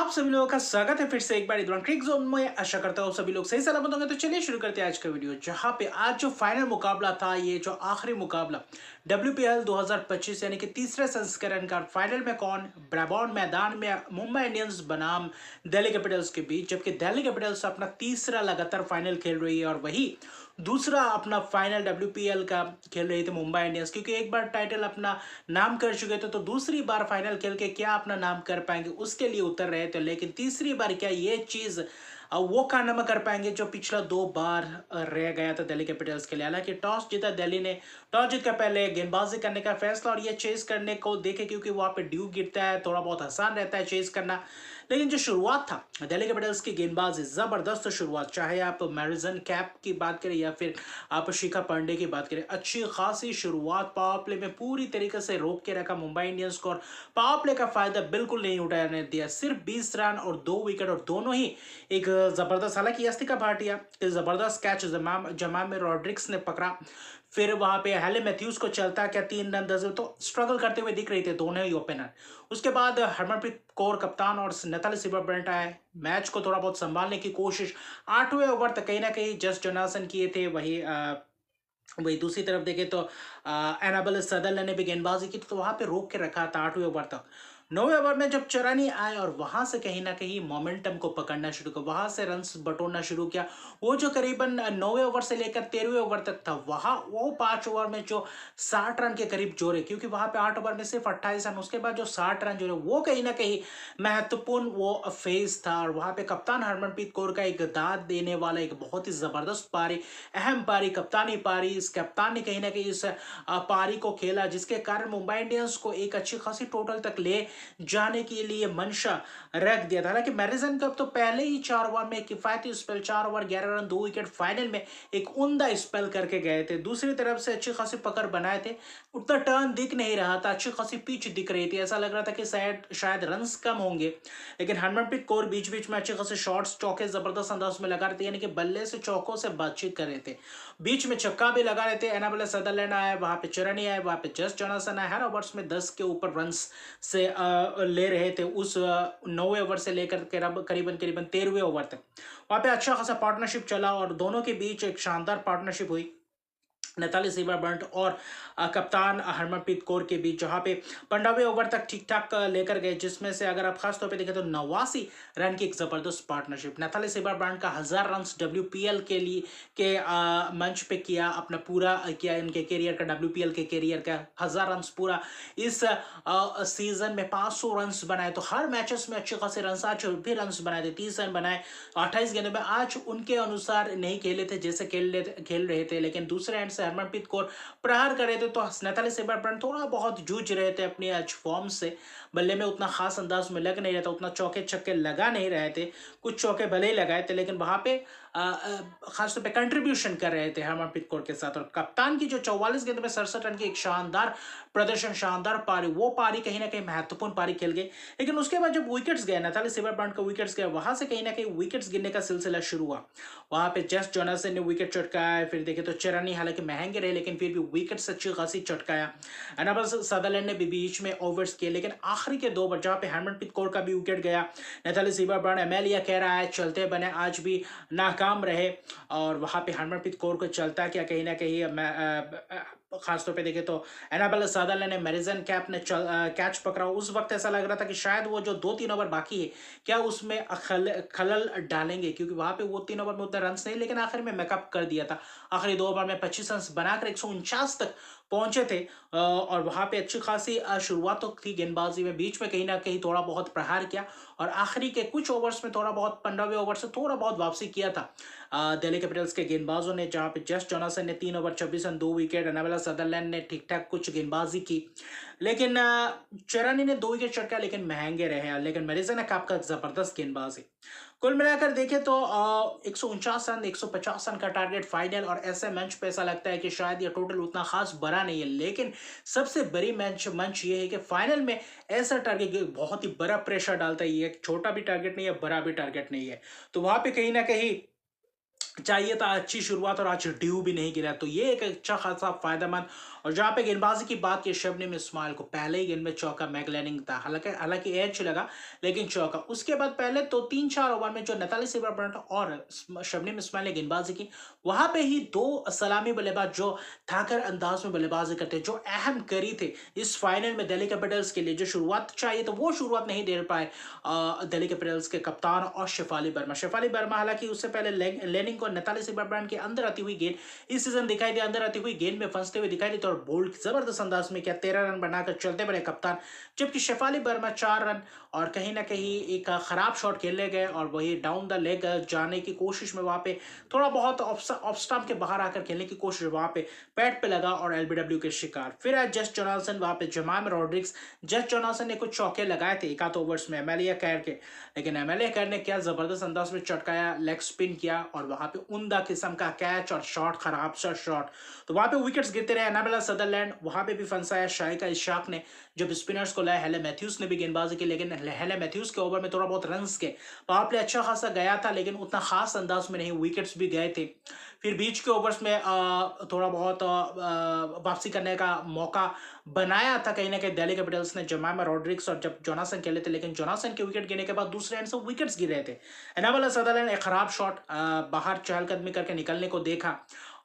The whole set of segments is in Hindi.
आप सभी लोगों का स्वागत है फिर से एक बार इधर क्रिक जोन में। आशा करता हूँ सभी लोग सही सलामत होंगे। तो चलिए शुरू करते हैं आज का वीडियो, जहां पे आज जो फाइनल मुकाबला था, ये जो आखिरी मुकाबला WPL 2025 यानी कि तीसरे संस्करण का फाइनल में कौन ब्राबॉन मैदान में मुंबई इंडियंस बनाम दिल्ली कैपिटल्स के बीच, जबकि दिल्ली कैपिटल्स अपना तीसरा लगातार फाइनल खेल रही है और वही दूसरा अपना फाइनल WPL का खेल रही थी मुंबई इंडियंस, क्योंकि एक बार टाइटल अपना नाम कर चुके थे तो दूसरी बार फाइनल खेल के क्या अपना नाम कर पाएंगे उसके लिए उतर रहे थे। लेकिन तीसरी बार क्या ये चीज वो कारनामा कर पाएंगे जो पिछला 2 बार रह गया था दिल्ली कैपिटल्स के लिए। हालांकि टॉस जीता दिल्ली ने, टॉस जीत कर पहले गेंदबाजी करने का फैसला और ये चेस करने को देखे, क्योंकि वहां पे ड्यू गिरता है, थोड़ा बहुत आसान रहता है चेस करना। लेकिन जो शुरुआत था दिल्ली कैपिटल्स की गेंदबाजी, जबरदस्त शुरुआत, चाहे आप मैरिसन कैप की बात करें या फिर आप शिखा पांडे की बात करें, अच्छी खासी शुरुआत। पावर प्ले में पूरी तरीके से रोक के रखा मुंबई इंडियंस को और पावर प्ले का फायदा बिल्कुल नहीं उठाने दिया। सिर्फ 20 रन और 2 विकेट, और दोनों ही एक जबरदस्त, हालांकि अस्तिका भाटिया जबरदस्त कैच जमाम में रॉड्रिक्स ने पकड़ा। फिर वहां पे हेले मैथ्यूज को चलता क्या 3 रन 10, तो स्ट्रगल करते हुए दिख रहे थे दोनों ही ओपनर। उसके बाद हरमनप्रीत कौर कप्तान और नताली सिल्वरब्रंट आए, मैच को थोड़ा बहुत संभालने की कोशिश। 8वें ओवर तक कहीं ना कहीं जस्ट जोनासन किए थे। वही दूसरी तरफ देखे तो एनाबेल सदरलैंड ने भी गेंदबाजी की, तो वहां पे रोक के रखा था 8वें ओवर तक। 9वें ओवर में जब चरानी आए और वहां से कहीं ना कहीं मोमेंटम को पकड़ना शुरू किया, वहां से रन्स बटोरना शुरू किया। वो जो करीबन 9वें ओवर से लेकर 13वें ओवर तक था, वहां वो 5 ओवर में जो 60 रन के करीब जोड़े, क्योंकि वहां पे 8 ओवर में सिर्फ 28 रन, उसके बाद जो 60 रन जोड़े, वो कहीं ना कहीं महत्वपूर्ण वो फेज था। और वहां पे कप्तान हरमनप्रीत कौर का एक दाद देने वाला एक बहुत ही जबरदस्त पारी, अहम पारी, कप्तानी पारी, इस कप्तान ने कहीं ना कहीं इस पारी को खेला, जिसके कारण मुंबई इंडियंस को एक अच्छी खासी टोटल तक ले जाने के लिए मंशा रख दिया था। हालांकि मैरिसन कप तो पहले ही 4 ओवर में किफायती spell, 4 over 11 run 2 wicket, final में एक उम्दा स्पेल करके गए थे। दूसरी तरफ से अच्छी खासी पकड़ बनाए थे, उतना टर्न दिख नहीं रहा था, अच्छी खासी पिच दिख रही थी, ऐसा लग रहा था कि शायद रन्स कम होंगे। लेकिन हरमनप्रीत कौर बीच बीच में अच्छे खासे शॉट्स, चौके जबरदस्त अंदाज में लगा रहे थे, यानी कि बल्ले से चौकों से बातचीत कर रहे थे, बीच में छक्का भी लगा रहे थे। एनाबेल सदरलैंड आए, वहां पे चरनी आए, वहां पे जस्ट जोनासन आए, हर ओवर्स में 10 के ऊपर रन्स से ले रहे थे उस 9वें ओवर से लेकर करीबन करीबन 13वें ओवर तक। वहां पे अच्छा खासा पार्टनरशिप चला और दोनों के बीच एक शानदार पार्टनरशिप हुई नताली सिल्वरब्रंट और कप्तान हरमनप्रीत कौर के बीच, जहां पे 15वें ओवर तक ठीक ठाक लेकर गए, जिसमें से अगर आप खास तौर पे देखें तो 89 रन की एक जबरदस्त पार्टनरशिप। नताली सिल्वरब्रंट का 1000 रन WPL के लिए के मंच पे किया, अपना पूरा किया इनके करियर का, WPL के करियर का 1000 रन पूरा इस सीजन में। 500 रन बनाए, तो हर मैचेस में अच्छे खासे रन, आज भी रन बनाए थे, 30 रन बनाए 28 गेंदों में। आज उनके अनुसार नहीं खेले थे जैसे खेल रहे थे, लेकिन दूसरे एंड से हरमनप्रीत कौर प्रहार कर रहे थे, तो नताली सिल्वरब्रंट थोड़ा बहुत जूझ रहे थे अपनी आज फॉर्म से, बल्ले में उतना खास अंदाज में लग नहीं रहा था, उतना चौके छक्के लगा नहीं रहे थे। कुछ चौके भले ही लगाए थे, लेकिन वहां पे खासतौर पे कंट्रीब्यूशन कर रहे थे हरमनप्रीत कौर के साथ। और कप्तान की जो 44 गेंदों में 67 रन की एक शानदार प्रदर्शन, शानदार पारी, वो पारी कहीं ना कहीं महत्वपूर्ण पारी खेल गई। लेकिन उसके बाद जब विकेट्स गए, नताली सिल्वरब्रंट का विकेट्स गए, वहां से कहीं ना कहीं विकेट्स गिरने का सिलसिला शुरू हुआ। वहां पे जस्ट जोनासन ने विकेट चटकाया, फिर देखे तो चरनी हालांकि महंगे रहे, लेकिन फिर भी विकेट अच्छी खासी चटकाया। एनाबेल सदरलैंड ने भी बीच में ओवर्स किए, लेकिन आखिरी के 2 ओवर जहां पे हरमनप्रीत कौर का भी विकेट गया, नताली सिल्वरब्रंट एमेलिया कह रहा है चलते बने, आज भी नाकाम रहे। और वहां पे हरमनप्रीत कौर को चलता क्या, कहीं ना कहीं खासतौर पे देखे तो एनाबेल सदरलैंड ने, मैरिसन कैप ने कैच पकड़ा। उस वक्त ऐसा लग रहा था कि शायद वो जो 2-3 ओवर बाकी है, क्या उसमें खलल डालेंगे, क्योंकि वहां पे वो 3 ओवर में उतना रन नहीं, लेकिन आखिर में मेकअप कर दिया था। आखिरी 2 ओवर में 25 रन बनाकर 149 तक पहुंचे थे। और वहां पे अच्छी खासी शुरुआत तो थी गेंदबाजी में, बीच में कहीं ना कहीं थोड़ा बहुत प्रहार किया, और आखिरी के कुछ ओवर्स में थोड़ा बहुत 15वें ओवर से थोड़ा बहुत वापसी किया था दिल्ली कैपिटल्स के गेंदबाजों ने, जहां पे जस्ट जोनासन ने 3 over 26 run 2 wicket, Annabel Sutherland ने ठीक ठाक कुछ गेंदबाजी की, लेकिन चरानी ने 2 विकेट चटका, लेकिन महंगे रहे। लेकिन मैरिसन कैप का जबरदस्त गेंदबाजी। कुल मिलाकर देखें तो 149 रन 150 रन का टारगेट फाइनल, और ऐसे मंच पे ऐसा लगता है कि शायद ये टोटल उतना खास बड़ा नहीं है, लेकिन सबसे बड़ी मंच ये है कि फाइनल में ऐसा टारगेट बहुत ही बड़ा प्रेशर डालता है। ये छोटा भी टारगेट नहीं है, बड़ा भी टारगेट नहीं है, तो वहां पे कहीं ना कहीं चाहिए था अच्छी शुरुआत और आज ड्यू भी नहीं गिरा, तो ये एक अच्छा खासा फायदेमंद। और जहां पे गेंदबाजी की बात की शबनम इस्माइल को पहले ही गेंद में चौका मैगलैनिंग था, हालांकि हालांकि एज लगा लेकिन चौका। उसके बाद पहले तो 3-4 ओवर में जो नैथाली सिबरबर्ट और शबनम इस्माइल ने गेंदबाजी की, वहां पे ही दो सलामी बल्लेबाज जो थाकर अंदाज में बल्लेबाजी करते जो अहम करी थे इस फाइनल में दिल्ली कैपिटल्स के लिए, जो शुरुआत चाहिए तो वो शुरुआत नहीं दे पाए दिल्ली कैपिटल्स के कप्तान और शेफाली वर्मा हालांकि उससे पहले लेनिंग और नैथाली सिबरबर्ट के अंदर आती हुई गेंद इस सीजन दिखाई दी, अंदर आती हुई गेंद में फंसते हुए दिखाई दी, तो बोल्ड जबरदस्त अंदाज में किया, 13 रन बनाकर चलते बने कप्तान। जबकि शेफाली वर्मा 4 रन और कहीं ना कहीं एक खराब शॉट खेलने गए और वही डाउन द लेग जाने की कोशिश में वहां पे थोड़ा बहुत ऑफ स्टंप के बाहर आकर खेलने की कोशिश, वहां पे पैड पे लगा और एलबीडब्ल्यू के शिकार। फिर आज जस्ट जोनासन वहां पे जमाम रॉड्रिक्स, जस्ट जोनासन ने कुछ चौके लगाए थे एकाध ओवर्स में एमएलए कैर के, लेकिन एमएलए कैर ने क्या जबरदस्त अंदाज में चटकाया, लेग स्पिन किया और वहां पे उमदा किस्म का कैच और शॉट, खराब सा शॉट, तो वहां पे विकेट्स गिरते रहे। एनाबेला सदरलैंड वहां पे भी फंसाया शाइका इशाक ने, जब स्पिनर्स को लाया हेले मैथ्यूज ने भी गेंदबाजी की, लेकिन हेले मैथ्यूज के ओवर में थोड़ा बहुत रन्स के पावर प्ले अच्छा खासा गया था, लेकिन उतना खास अंदाज में नहीं, विकेट्स भी गए थे। फिर बीच के ओवर्स में थोड़ा बहुत वापसी करने का मौका बनाया था कहीं ना कहीं दिल्ली कैपिटल्स ने, जमामा रॉड्रिक्स और जब जोनासन खेले थे, लेकिन जोनासन के विकेट गिरने के बाद दूसरे एंड से विकेट्स गिर रहे थे। एनाबेला सदरलैंड एक खराब शॉट बाहर चहलकदमी करके निकलने को देखा,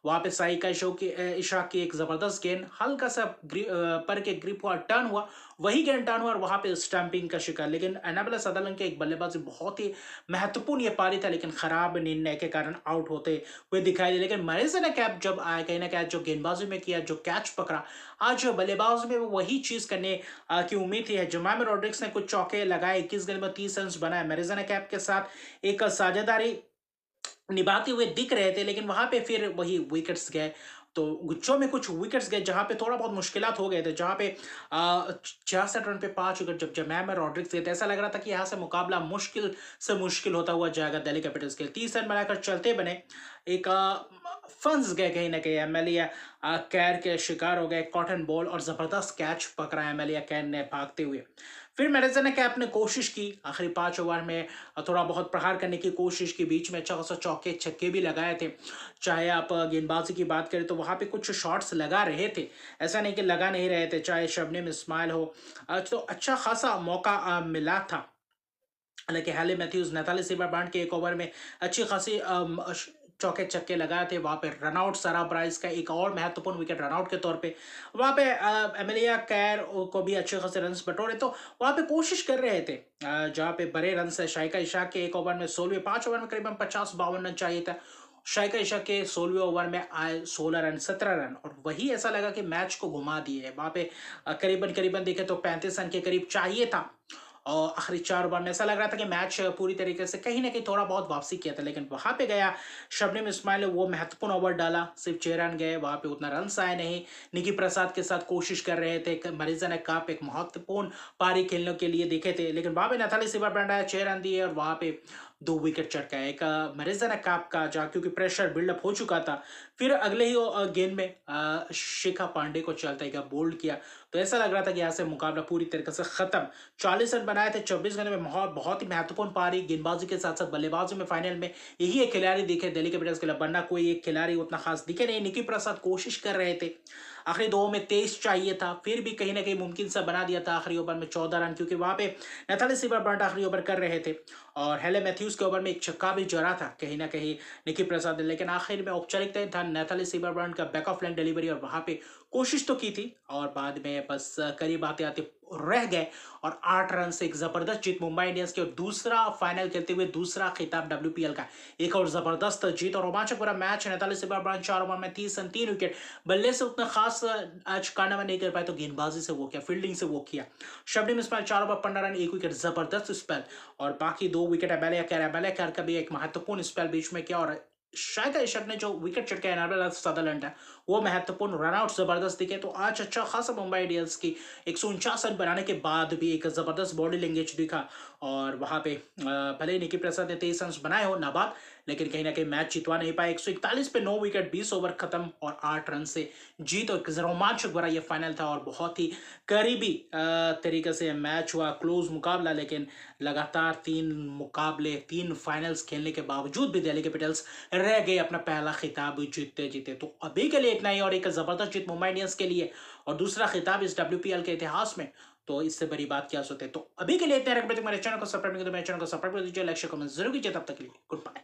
वहां पे साई का इशाक की एक जबरदस्त गेंद हल्का सा पर के ग्रिप हुआ, टर्न हुआ, वही गेंद टर्न हुआ और वहां पे स्टंपिंग का शिकार। लेकिन एनाबेला सदरलैंड के एक बल्लेबाजी बहुत ही महत्वपूर्ण ये पारी था, लेकिन खराब निर्णय के कारण आउट होते हुए दिखाई दिए। लेकिन मरीजन ने कैप जब आया कहीं ना कहीं जो गेंदबाजी में किया, जो कैच पकड़ा, आज बल्लेबाज में वही चीज करने की उम्मीद थी। जमाम रॉड्रिक्स ने कुछ चौके लगाए, 21 गेंद में 30 रन बनाए, मरीजन कैप के साथ एक साझेदारी निभाते हुए दिख रहे थे, लेकिन वहां पे फिर वही विकेट्स गए, तो गुच्छों में कुछ विकेट्स गए जहां पे थोड़ा बहुत मुश्किलात हो गए थे, जहां पे 66 रन पे 5 विकेट जब जमैम रॉड्रिक्स गए थे, ऐसा लग रहा था कि यहाँ से मुकाबला मुश्किल से मुश्किल होता हुआ जाएगा दिल्ली कैपिटल्स के लिए। 30 रन बनाकर चलते बने, एक फंस गए कहीं ना कहीं, एमएलए कैर के शिकार हो गए, कॉटन बॉल और जबरदस्त कैच पकड़ा एमएलए कैर ने भागते हुए। फिर मैरिजन ने कैप ने कोशिश की आखिरी 5 ओवर में थोड़ा बहुत प्रहार करने की कोशिश की, बीच में अच्छा खासा चौके छक्के भी लगाए थे। चाहे आप गेंदबाजी की बात करें तो वहां पे कुछ शॉट्स लगा रहे थे, ऐसा नहीं कि लगा नहीं रहे थे, चाहे शबनम इस्माइल हो, तो अच्छा खासा मौका मिला था। हालांकि हैले मैथ्यूज, नैथाली सिबरबर्ट के एक ओवर में अच्छी खासी चौके छक्के लगाए थे, वहां पे रनआउट सारा ब्राइस का एक और महत्वपूर्ण विकेट रनआउट के तौर पे, वहां पे एमिलिया कैर को भी अच्छे खासे रन्स बटोरे, तो वहां पे कोशिश कर रहे थे जहां पे बड़े रन से शाइका इशाक के एक ओवर में 16 5 ओवर में करीबन 50-52 रन चाहिए था, शाइका इशाक के 16वें ओवर में आए 16 रन 17 रन, और वही ऐसा लगा कि मैच को घुमा दिए। वहां पे करीबन करीबन देखे तो 35 रन के करीब चाहिए था, और आखिरी 4 ओवर में ऐसा लग रहा था कि मैच पूरी तरीके से कहीं ना कहीं थोड़ा बहुत वापसी किया था, लेकिन वहां पे गया शबनम इस्माइल ने वो महत्वपूर्ण ओवर डाला, सिर्फ 6 रन गए, वहां पे उतना रन आए नहीं। निकी प्रसाद के साथ कोशिश कर रहे थे, मरीजन कप एक महत्वपूर्ण पारी खेलने के लिए देखे थे, लेकिन वहां पे नैथाली सिबरबर्ट आया, 6 रन दिए और वहां पे 2 विकेट चटका, एक मरीजन कप का जहाँ क्योंकि प्रेशर बिल्डअप हो चुका था। फिर अगले ही गेंद में शिखा पांडे को चलता है बोल्ड किया, तो ऐसा लग रहा था कि यहाँ से मुकाबला पूरी तरीके से खत्म। 40 रन बनाए थे 24 गेंद में, बहुत ही महत्वपूर्ण पारी, गेंदबाजी के साथ साथ बल्लेबाजी में फाइनल में यही एक खिलाड़ी दिखे दिल्ली कैपिटल्स के लिए, वरना कोई एक खिलाड़ी उतना खास दिखे नहीं। निकी प्रसाद कोशिश कर रहे थे, आखिरी 2 में 23 चाहिए था, फिर भी कहीं ना कहीं मुमकिन सा बना दिया था आखिरी ओवर में 14 रन, क्योंकि वहां पे नैथाली सिबरबर्ट आखिरी ओवर कर रहे थे और हेले मैथ्यूज के ओवर में एक छक्का भी जरा था कहीं ना कहीं निकी प्रसाद ने, लेकिन आखिर में औपचारिकता था नैथाली सिबरबर्ट का बैक ऑफ लाइन डिलीवरी, और वहां पे कोशिश तो की थी और बाद में बस करीब आते आते रह गए, और 8 रन से एक जबरदस्त जीत मुंबई इंडियंस की, और दूसरा फाइनल खेलते हुए दूसरा खिताब डब्ल्यूपीएल का, एक और जबरदस्त जीत और रोमांचक पूरा मैच। नैथाली सिबरबर्ट 4 ओवर में 30 रन 3 विकेट, बल्ले से उतना खास आज कारनामा नहीं कर पाए, तो गेंदबाजी से वो किया, फील्डिंग से वो किया। Shabnam Ismail 4 over 15 run 1 wicket, जबरदस्त स्पेल, और बाकी 2 विकेट एमएलए कैर का भी एक महत्वपूर्ण स्पेल बीच में किया, और शायद इशाक ने जो विकेट चटका एनाबेला सदरलैंड है वो महत्वपूर्ण रनआउट जबरदस्त दिखे। तो आज अच्छा खासा मुंबई इंडियंस की 149 रन बनाने के बाद भी एक जबरदस्त बॉडी लैंग्वेज दिखा, और वहाँ पे भले ही निकी प्रसाद ने 23 रन बनाए हो नाबाद, लेकिन कहीं ना कहीं मैच जितवा नहीं पाए। 141 पे 9 विकेट, 20 ओवर खत्म और 8 रन से जीत। और रोमांचक भरा ये फाइनल था और बहुत ही करीबी तरीके से मैच हुआ, क्लोज मुकाबला। लेकिन लगातार 3 फाइनल्स खेलने के बावजूद भी दिल्ली कैपिटल्स रह गए अपना पहला खिताब जीतते जीते। तो अभी के लिए इतना ही, और एक जबरदस्त जीत मुंबई इंडियंस के लिए और दूसरा खिताब इस WPL के इतिहास में, तो इससे बड़ी बात क्या हो सकती है। तो अभी के लिए इतने, मेरे चैनल को सब्सक्राइब नहीं, तो मेरे चैनल को सब्सक्राइब कर दीजिए, लाइक शेयर कमेंट जरूर कीजिए। तब तक के लिए गुड बाय।